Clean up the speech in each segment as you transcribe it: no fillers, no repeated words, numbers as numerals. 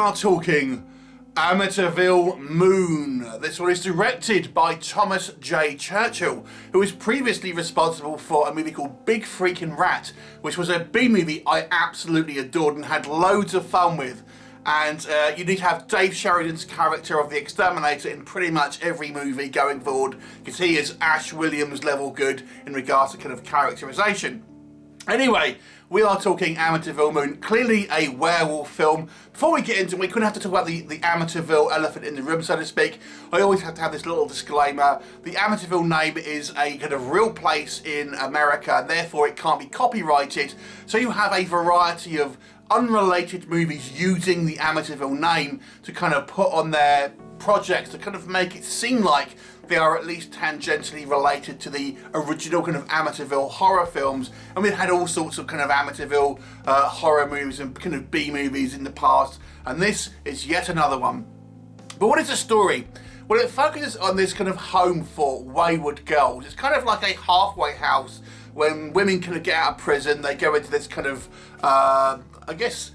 are talking Amityville Moon. This one is directed by Thomas J. Churchill, who was previously responsible for a movie called Big Freaking Rat, which was a B-movie I absolutely adored and had loads of fun with. And you need to have Dave Sheridan's character of the Exterminator in pretty much every movie going forward, because he is Ash Williams level good in regards to kind of characterization. Anyway, we are talking Amityville Moon, clearly a werewolf film. Before we get into it, we couldn't have to talk about the Amityville elephant in the room, so to speak. I always have to have this little disclaimer. The Amityville name is a kind of real place in America, and therefore it can't be copyrighted. So you have a variety of unrelated movies using the Amityville name to kind of put on their projects to kind of make it seem like they are at least tangentially related to the original kind of Amityville horror films. And we've had all sorts of kind of Amityville horror movies and kind of B movies in the past, and this is yet another one. But what is the story? Well, it focuses on this kind of home for wayward girls. It's kind of like a halfway house. When women kind of get out of prison, they go into this kind of, I guess,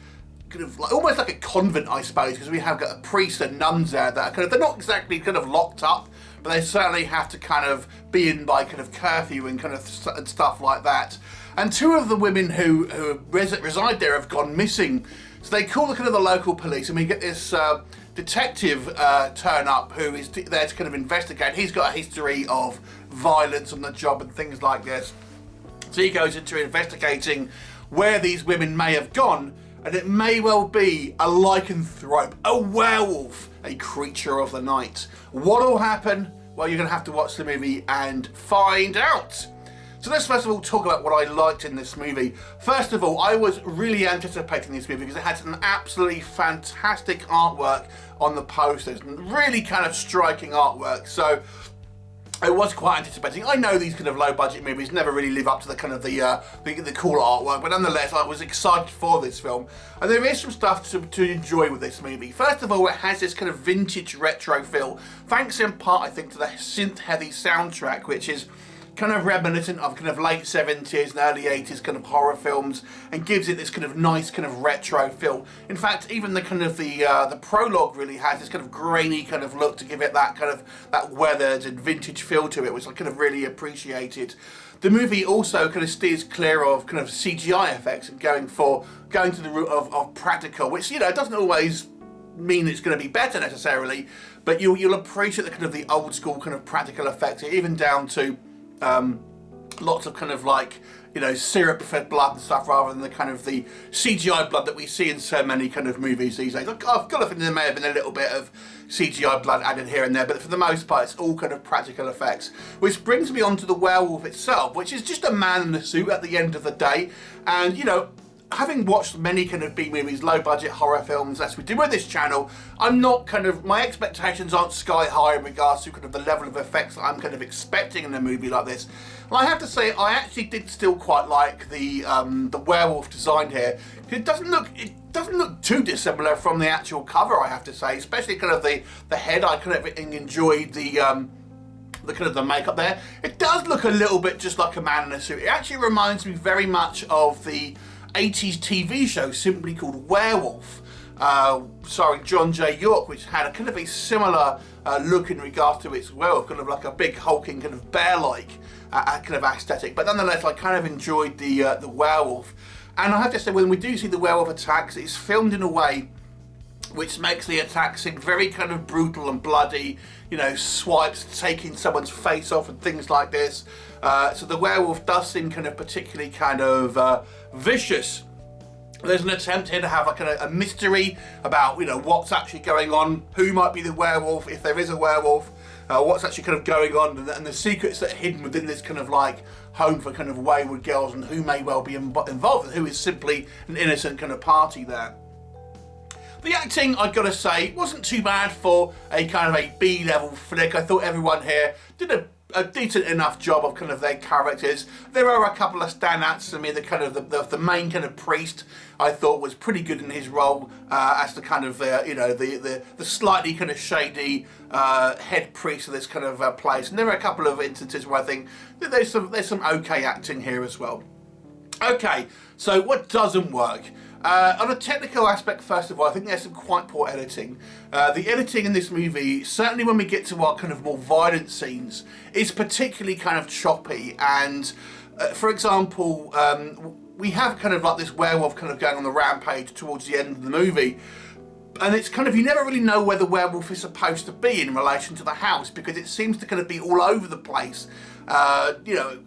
kind of like, almost like a convent, I suppose, because we have got a priest and nuns there that are kind of, they're not exactly kind of locked up, but they certainly have to kind of be in by kind of curfew and kind of and stuff like that. And two of the women who reside there have gone missing, so they call the kind of the local police, and we get this detective turn up who is there to kind of investigate. He's got a history of violence on the job and things like this, so he goes into investigating where these women may have gone. And it may well be a lycanthrope, a werewolf, a creature of the night. What'll happen? Well, you're going to have to watch the movie and find out. So let's first of all talk about what I liked in this movie. First of all, I was really anticipating this movie because it had some absolutely fantastic artwork on the posters, and really kind of striking artwork. So I was quite anticipating. I know these kind of low-budget movies never really live up to the kind of the cool artwork, but nonetheless, I was excited for this film. And there is some stuff to enjoy with this movie. First of all, it has this kind of vintage retro feel, thanks in part, I think, to the synth-heavy soundtrack, which is kind of reminiscent of kind of late 70s and early 80s kind of horror films, and gives it this kind of nice kind of retro feel. In fact, even the kind of the prologue really has this kind of grainy kind of look to give it that kind of that weathered and vintage feel to it, which I kind of really appreciated. The movie also kind of steers clear of kind of CGI effects and going to the route of practical, which, you know, doesn't always mean it's going to be better necessarily, but you'll appreciate the kind of the old school kind of practical effects, even down to lots of kind of like, you know, syrup fed blood and stuff, rather than the kind of the CGI blood that we see in so many kind of movies these days. I've got a feeling there may have been a little bit of CGI blood added here and there, but for the most part it's all kind of practical effects. Which brings me on to the werewolf itself, which is just a man in a suit at the end of the day. And, you know, having watched many kind of B-movies, low-budget horror films, as we do with this channel, my expectations aren't sky high in regards to kind of the level of effects that I'm kind of expecting in a movie like this. And I have to say, I actually did still quite like the werewolf design here. It doesn't look too dissimilar from the actual cover, I have to say, especially kind of the head. I kind of enjoyed the kind of the makeup there. It does look a little bit just like a man in a suit. It actually reminds me very much of the 80s TV show simply called Werewolf, starring John J. York, which had a kind of a similar look in regards to its werewolf, kind of like a big hulking kind of bear-like kind of aesthetic. But nonetheless, I kind of enjoyed the werewolf. And I have to say, when we do see the werewolf attacks, it's filmed in a way which makes the attack seem very kind of brutal and bloody, you know, swipes, taking someone's face off and things like this. So the werewolf does seem kind of particularly kind of vicious. There's an attempt here to have like a mystery about, you know, what's actually going on, who might be the werewolf, if there is a werewolf, what's actually kind of going on, and the secrets that are hidden within this kind of like home for kind of wayward girls, and who may well be involved, and who is simply an innocent kind of party there. The acting, I've got to say, wasn't too bad for a kind of a B-level flick. I thought everyone here did a decent enough job of kind of their characters. There are a couple of standouts to me. The kind of the main kind of priest, I thought, was pretty good in his role as the kind of you know, the slightly kind of shady head priest of this kind of place. And there are a couple of instances where I think that there's some okay acting here as well. Okay, so what doesn't work? On a technical aspect, first of all, I think there's some quite poor editing. The editing in this movie, certainly when we get to our kind of more violent scenes, is particularly kind of choppy. And for example, we have kind of like this werewolf kind of going on the rampage towards the end of the movie. And it's kind of, you never really know where the werewolf is supposed to be in relation to the house, because it seems to kind of be all over the place, you know,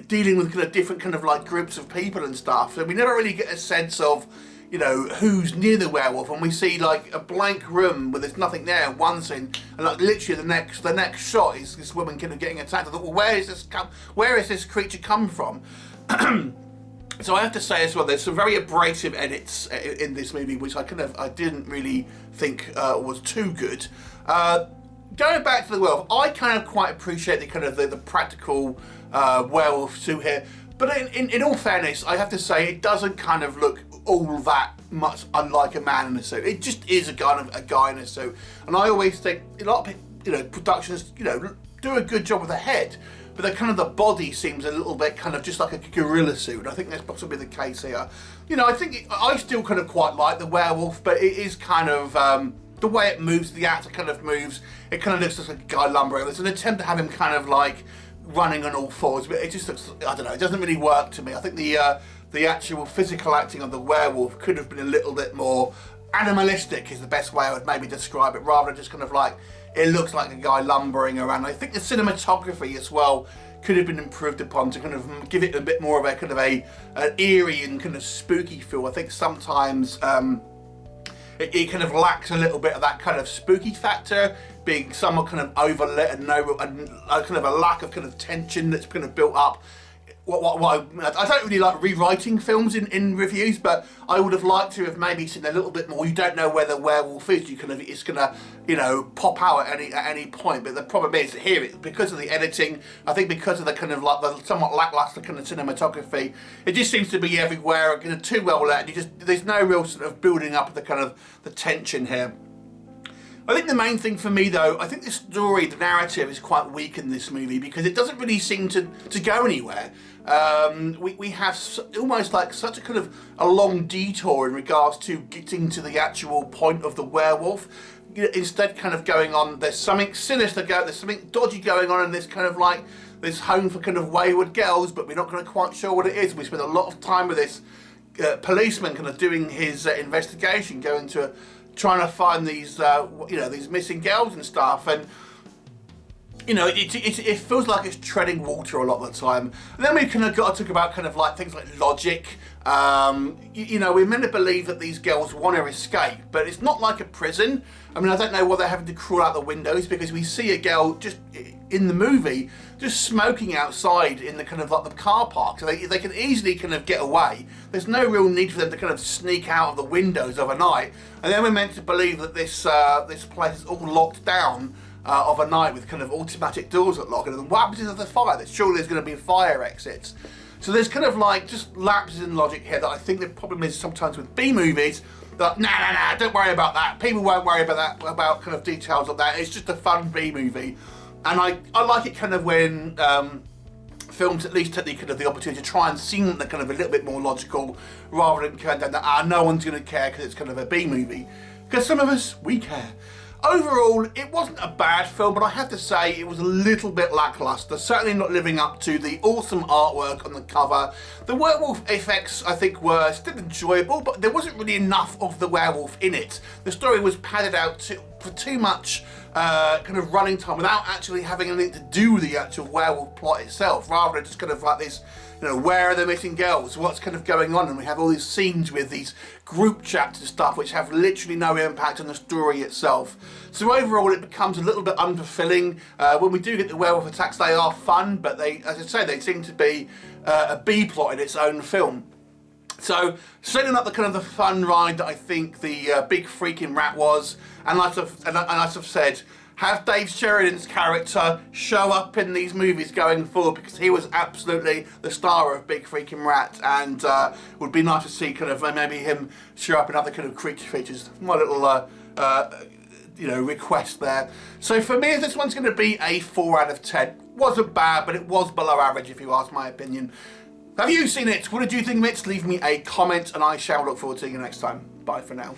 dealing with kind of different kind of like groups of people and stuff. So we never really get a sense of, you know, who's near the werewolf, and we see like a blank room where there's nothing there in one scene, and like literally the next shot is this woman kind of getting attacked. I thought, well, where is this creature come from? So I have to say as well, there's some very abrasive edits in this movie, which I didn't really think was too good. Going back to the werewolf, I kind of quite appreciate the kind of the practical werewolf suit here, but in all fairness, I have to say it doesn't kind of look all that much unlike a man in a suit. It just is a guy in a suit, and I always think a lot of, you know, productions, you know, do a good job with the head, but the kind of the body seems a little bit kind of just like a gorilla suit, and I think that's possibly the case here. You know, I still kind of quite like the werewolf, but it is kind of the way it moves, the actor kind of moves, it kind of looks like a guy lumbering. There's an attempt to have him kind of like running on all fours, but it just looks, I don't know, it doesn't really work to me. I think the actual physical acting of the werewolf could have been a little bit more animalistic, is the best way I would maybe describe it, rather than just kind of like, it looks like a guy lumbering around. I think the cinematography as well could have been improved upon to kind of give it a bit more of a kind of an eerie and kind of spooky feel. I think sometimes it kind of lacks a little bit of that kind of spooky factor, being somewhat kind of overlit and kind of a lack of kind of tension that's kind of built up. I don't really like rewriting films in reviews, but I would have liked to have maybe seen a little bit more. You don't know where the werewolf is. It's gonna, you know, pop out at any point. But the problem is here, because of the editing, I think because of the kind of like the somewhat lackluster kind of cinematography, it just seems to be everywhere, kind of too well lit. There's no real sort of building up the kind of the tension here. I think the main thing for me though, I think the story, the narrative is quite weak in this movie, because it doesn't really seem to go anywhere. We have almost like such a kind of a long detour in regards to getting to the actual point of the werewolf. You know, instead kind of going on, there's something sinister there's something dodgy going on in this kind of like, this home for kind of wayward girls, but we're not kind of quite sure what it is. We spend a lot of time with this policeman kind of doing his investigation, trying to find these, you know, these missing girls and stuff, and you know, it feels like it's treading water a lot of the time. And then we kind of got to talk about kind of like things like logic. You know, we're meant to believe that these girls want to escape, but it's not like a prison. I mean, I don't know why they're having to crawl out the windows, because we see a girl just in the movie just smoking outside in the kind of like the car park, so they can easily kind of get away. There's no real need for them to kind of sneak out of the windows overnight. And then we're meant to believe that this place is all locked down overnight with kind of automatic doors that lock. And what happens if there's a fire? Surely there's going to be fire exits. So there's kind of like just lapses in logic here that I think the problem is sometimes with B movies. That nah, don't worry about that. People won't worry about that, about kind of details of that. It's just a fun B movie, and I like it kind of when films at least take the kind of the opportunity to try and seem kind of a little bit more logical, rather than kind of that no one's going to care because it's kind of a B movie. Because some of us, we care. Overall, it wasn't a bad film, but I have to say it was a little bit lackluster, certainly not living up to the awesome artwork on the cover. The werewolf effects, I think, were still enjoyable, but there wasn't really enough of the werewolf in it. The story was padded out for too much kind of running time without actually having anything to do with the actual werewolf plot itself, rather than just kind of like this, you know, where are the missing girls? What's kind of going on? And we have all these scenes with these group chats and stuff which have literally no impact on the story itself. So overall it becomes a little bit unfulfilling. When we do get the werewolf attacks, they are fun, but they, as I say, they seem to be a B plot in its own film. So setting up the kind of the fun ride that I think the Big Freaking Rat was, and as I've said, have Dave Sheridan's character show up in these movies going forward, because he was absolutely the star of Big Freaking Rat, and would be nice to see kind of maybe him show up in other kind of creature features. My little you know, request there. So for me, this one's going to be a 4 out of 10. Wasn't bad, but it was below average if you ask my opinion. Have you seen it? What did you think of it? Leave me a comment and I shall look forward to seeing you next time. Bye for now.